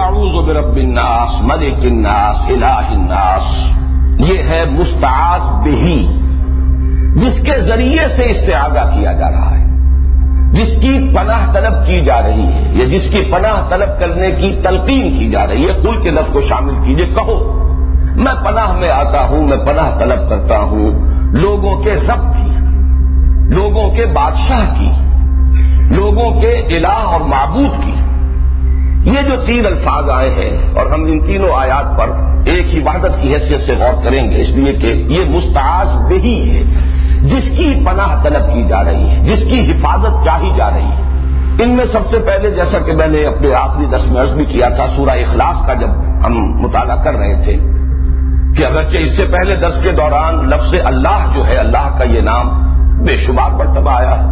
اعوذ برب الناس ملک الناس الہ الناس، یہ ہے مستعاذ بہی، جس کے ذریعے سے استعاذہ کیا جا رہا ہے، جس کی پناہ طلب کی جا رہی ہے، یا جس کی پناہ طلب کرنے کی تلقین کی جا رہی ہے۔ قل کے لفظ کو شامل کیجئے، کہو میں پناہ میں آتا ہوں، میں پناہ طلب کرتا ہوں لوگوں کے رب کی، لوگوں کے بادشاہ کی، لوگوں کے الہ اور معبود کی۔ یہ جو تین الفاظ آئے ہیں، اور ہم ان تینوں آیات پر ایک ہی وحدت کی حیثیت سے غور کریں گے، اس لیے کہ یہ مستعاذ بہی ہے، جس کی پناہ طلب کی جا رہی ہے، جس کی حفاظت چاہی جا رہی ہے۔ ان میں سب سے پہلے، جیسا کہ میں نے اپنے آخری درس میں عرض بھی کیا تھا، سورہ اخلاص کا جب ہم مطالعہ کر رہے تھے، کہ اگرچہ اس سے پہلے درس کے دوران لفظ اللہ جو ہے، اللہ کا یہ نام بے شمار مرتبہ آیا ہے،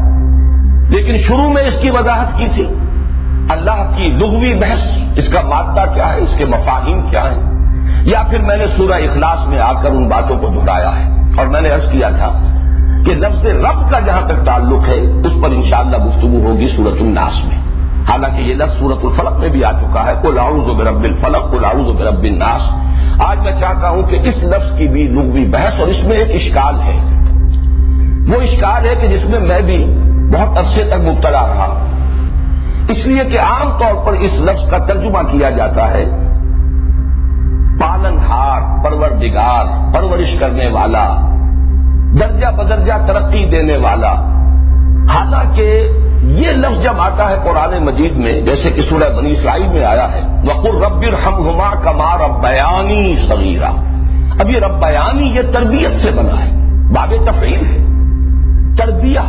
لیکن شروع میں اس کی وضاحت کی تھی، اللہ کی لغوی بحث، اس کا مادہ کیا ہے، اس کے مفاہیم کیا ہیں، یا پھر میں نے سورہ اخلاص میں آ کر ان باتوں کو دہرایا ہے، اور میں نے عرض کیا تھا کہ لفظ رب کا جہاں تک تعلق ہے اس پر انشاءاللہ گفتگو ہوگی سورۃ الناس میں، حالانکہ یہ لفظ سورۃ الفلق میں بھی آ چکا ہے، قل اعوذ برب الفلق قل اعوذ برب الناس۔ آج میں چاہتا ہوں کہ اس لفظ کی بھی لغوی بحث، اور اس میں ایک اشکال ہے، وہ اشکال ہے کہ جس میں میں بھی بہت عرصے تک مبتلا رہا، اس لیے کہ عام طور پر اس لفظ کا ترجمہ کیا جاتا ہے پالن ہار، پروردگار، پرورش کرنے والا، درجہ بدرجہ ترقی دینے والا۔ حالانکہ یہ لفظ جب آتا ہے قرآن مجید میں، جیسے کہ سورہ بنی اسرائیل میں آیا ہے، وَقُلْ رَبِّ ارْحَمْهُمَا كَمَا رَبَّيَانِي صَغِيرًا، اب یہ ربیانی یہ تربیت سے بنا ہے، باب تفعیل ہے، تربیہ۔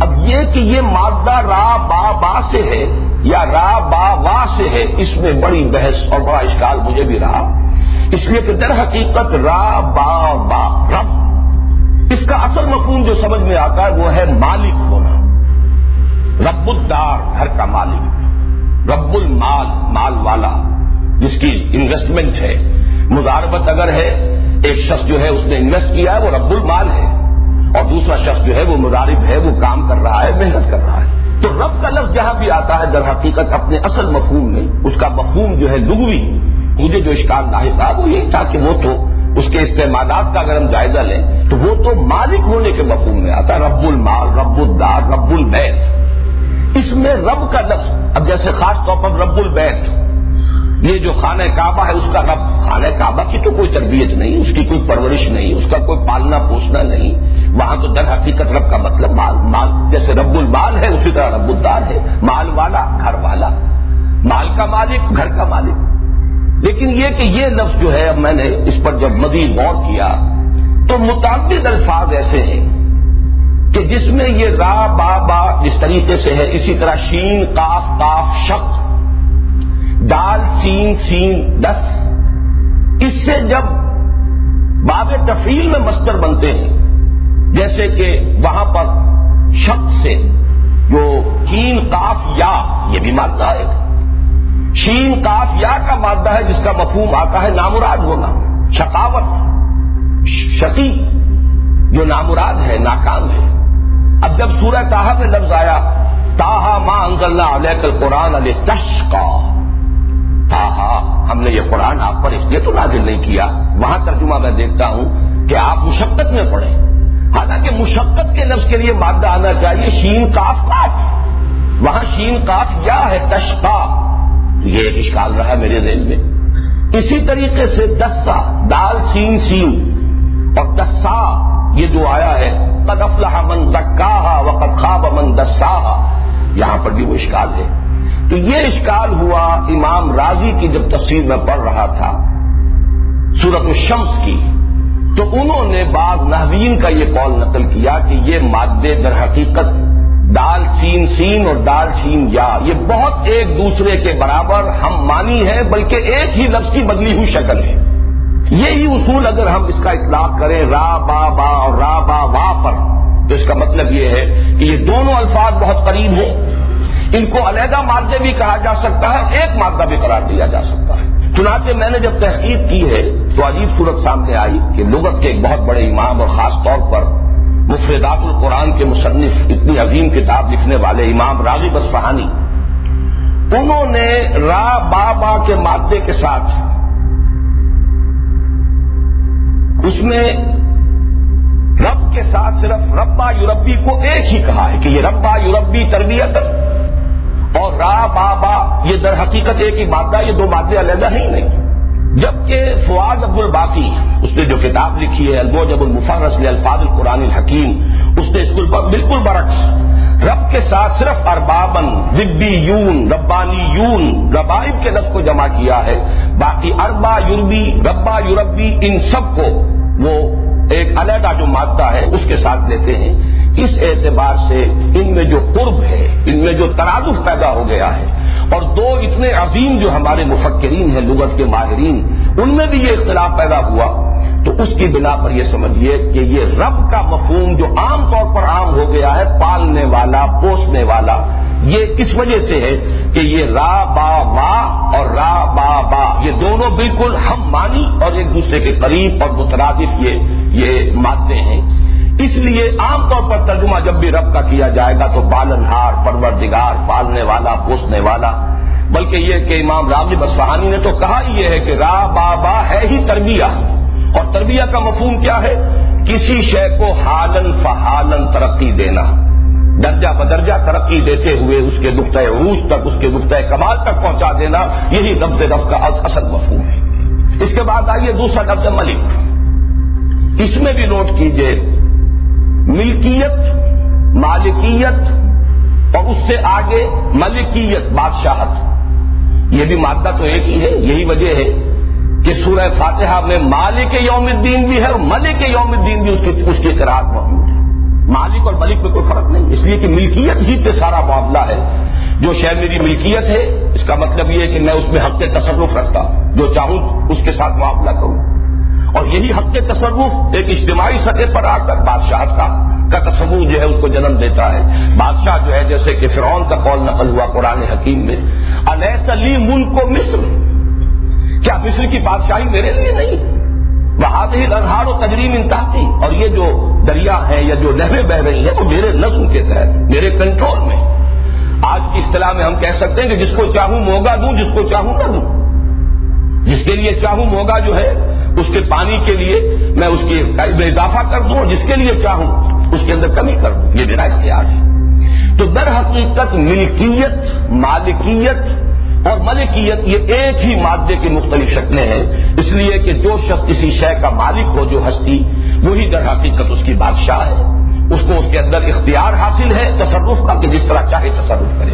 اب یہ کہ یہ مادہ را با با سے ہے یا را با وا سے ہے، اس میں بڑی بحث اور بڑا اشکال مجھے بھی رہا، اس لیے کہ در حقیقت را با با رب، اس کا اصل مفہوم جو سمجھ میں آتا ہے وہ ہے مالک ہونا، رب الدار، گھر کا مالک، رب المال، مال والا، جس کی انویسٹمنٹ ہے، مضاربت اگر ہے، ایک شخص جو ہے اس نے انویسٹ کیا ہے وہ رب المال ہے، اور دوسرا شخص جو ہے وہ مضارب ہے، وہ کام کر رہا ہے، محنت کر رہا ہے۔ تو رب کا لفظ جہاں بھی آتا ہے در حقیقت اپنے اصل مفہوم میں، اس کا مفہوم جو ہے لغوی، مجھے جو اشکال لاحق تھا وہ یہی تھا کہ وہ تو اس کے استعمالات کا اگر ہم جائزہ لیں تو وہ تو مالک ہونے کے مفہوم میں آتا ہے، رب المال، رب الدار، رب البیت۔ اس میں رب کا لفظ، اب جیسے خاص طور پر رب البیت، یہ جو خانہ کعبہ ہے اس کا رب، خانہ کعبہ کی تو کوئی تربیت نہیں، اس کی کوئی پرورش نہیں، اس کا کوئی پالنا پوسنا نہیں، وہاں تو در حقیقت رب کا مطلب مال، جیسے رب المال ہے اسی طرح رب الدار ہے، مال والا، گھر والا، مال کا مالک، گھر کا مالک۔ لیکن یہ کہ یہ لفظ جو ہے، اب میں نے اس پر جب مزید غور کیا تو متعدد الفاظ ایسے ہیں کہ جس میں یہ را با با جس طریقے سے ہے، اسی طرح شین قاف قاف شق، دال سین سین دس، اس سے جب باب تفعیل میں مصدر بنتے ہیں، جیسے کہ وہاں پر شق سے جو شین قاف یا، یہ بھی مادہ ہے، شین قاف یا کا مادہ ہے جس کا مفہوم آتا ہے نامراد ہونا، شقاوت، شقی جو نامراد ہے، ناکام ہے۔ اب جب سورہ طٰہٰ میں لفظ آیا طٰہٰ ما انزلنا علیک القرآن لتشقی، طٰہٰ ہم نے یہ قرآن آپ پر اس لیے تو نازل نہیں کیا، وہاں ترجمہ میں دیکھتا ہوں کہ آپ مشقت میں پڑھیں، حالانکہ مشقت کے لفظ کے لیے مادہ آنا چاہیے شین قاف قاف، وہاں شین قاف یا ہے، تشقی، یہ ایک اشکال رہا میرے ذہن میں۔ اسی طریقے سے دسا، دال سین سین، اور دسا یہ جو آیا ہے قد افلح من زکاہا وقد خاب من دساہا، یہاں پر بھی وہ اشکال ہے۔ تو یہ اشکال ہوا امام راضی کی جب تفسیر میں پڑھ رہا تھا سورۃ الشمس کی، تو انہوں نے بعض نحویین کا یہ قول نقل کیا کہ یہ مادے در حقیقت دال سین سین اور دال سین یا، یہ بہت ایک دوسرے کے برابر ہم معنی ہے، بلکہ ایک ہی لفظ کی بدلی ہوئی شکل ہے۔ یہی اصول اگر ہم اس کا اطلاق کریں را با با اور را با وا پر، تو اس کا مطلب یہ ہے کہ یہ دونوں الفاظ بہت قریب ہیں، ان کو علیحدہ مادے بھی کہا جا سکتا ہے، ایک مادہ بھی قرار دیا جا سکتا ہے۔ چنانچہ میں نے جب تحقیق کی ہے تو عجیب صورت سامنے آئی کہ لغت کے ایک بہت بڑے امام اور خاص طور پر مفردات القرآن کے مصنف، اتنی عظیم کتاب لکھنے والے امام راغب اصفہانی، انہوں نے را با با کے مادے کے ساتھ اس میں رب کے ساتھ صرف ربا یوربی کو ایک ہی کہا ہے کہ یہ ربا یوربی تربیت، اور را با با یہ در حقیقت ایک ہی مادہ، یہ دو مادے علیحدہ ہیں ہی نہیں۔ جبکہ فؤاد عبد الباقی اس نے جو کتاب لکھی ہے الموجب المفرس لالفاظ القرآن الحکیم، اس نے اس کو بالکل برعکس رب کے ساتھ صرف اربابن، ربیون، ربانیون، ربائب کے لفظ کو جمع کیا ہے، باقی اربا یوربی، ربا یوربی ان سب کو وہ ایک علیحدہ جو مادہ ہے اس کے ساتھ لیتے ہیں۔ اس اعتبار سے ان میں جو قرب ہے، ان میں جو ترادف پیدا ہو گیا ہے، اور دو اتنے عظیم جو ہمارے مفکرین ہیں لغت کے ماہرین، ان میں بھی یہ اختلاف پیدا ہوا، تو اس کی بنا پر یہ سمجھیے کہ یہ رب کا مفہوم جو عام طور پر عام ہو گیا ہے، پالنے والا، پوسنے والا، یہ اس وجہ سے ہے کہ یہ را با وا اور را با با یہ دونوں بالکل ہم معنی اور ایک دوسرے کے قریب اور مترادف یہ مادے ہیں۔ اس لیے عام طور پر ترجمہ جب بھی رب کا کیا جائے گا تو پالنہار، پروردگار، پالنے والا، پوسنے والا، بلکہ یہ کہ امام راغب اصفہانی نے تو کہا ہی یہ ہے کہ را با با ہے ہی تربیہ، اور تربیہ کا مفہوم کیا ہے؟ کسی شے کو حالن فحالن ترقی دینا، درجہ بدرجہ ترقی دیتے ہوئے اس کے نقطۂ عروج تک، اس کے نقطۂ کمال تک پہنچا دینا، یہی لفظ رب کا اصل مفہوم ہے۔ اس کے بعد آئیے دوسرا لفظ ملک، اس میں بھی نوٹ کیجئے ملکیت، مالکیت، اور اس سے آگے ملکیت، بادشاہت، یہ بھی مادہ تو ایک ہی ہے۔ یہی وجہ ہے کہ سورہ فاتحہ میں مالک یوم الدین بھی ہے اور ملک یوم الدین بھی اس کی قرات موجود ہے۔ مالک اور ملک میں کوئی فرق نہیں، اس لیے کہ ملکیت ہی پہ سارا معاملہ ہے۔ جو شے میری ملکیت ہے اس کا مطلب یہ ہے کہ میں اس میں حق تصرف رکھتا ہوں، جو چاہوں اس کے ساتھ معاملہ کروں، اور یہی حق تصرف ایک اجتماعی سطح پر آ کر بادشاہت کا تصور جو ہے اس کو جنم دیتا ہے۔ بادشاہ جو ہے جیسے کہ فرعون کا قول نقل ہوا قرآن حکیم میں، الیس لی ملک مصر، کیا مصر کی بادشاہی میرے لیے نہیں؟ وہذہ الانہار تجری من تحتی، اور یہ جو دریا ہیں یا جو نہریں بہ رہی ہیں وہ میرے نظم کے تحت، میرے کنٹرول میں۔ آج کی اصطلاح میں ہم کہہ سکتے ہیں کہ جس کو چاہوں موگا دوں، جس کو چاہوں نہ دوں، جس کے لیے چاہوں موگا جو ہے اس کے پانی کے لیے میں اس کی اضافہ کر دوں، اور جس کے لیے چاہوں اس کے اندر کمی کر دوں، یہ میرا اختیار ہے۔ تو در حقیقت ملکیت، مالکیت اور ملکیت یہ ایک ہی مادے کی مختلف شکلیں ہیں، اس لیے کہ جو شخص کسی شے کا مالک ہو، جو ہستی، وہی در حقیقت اس کی بادشاہ ہے، اس کو اس کے اندر اختیار حاصل ہے تصرف کا کہ جس طرح چاہے تصرف کرے۔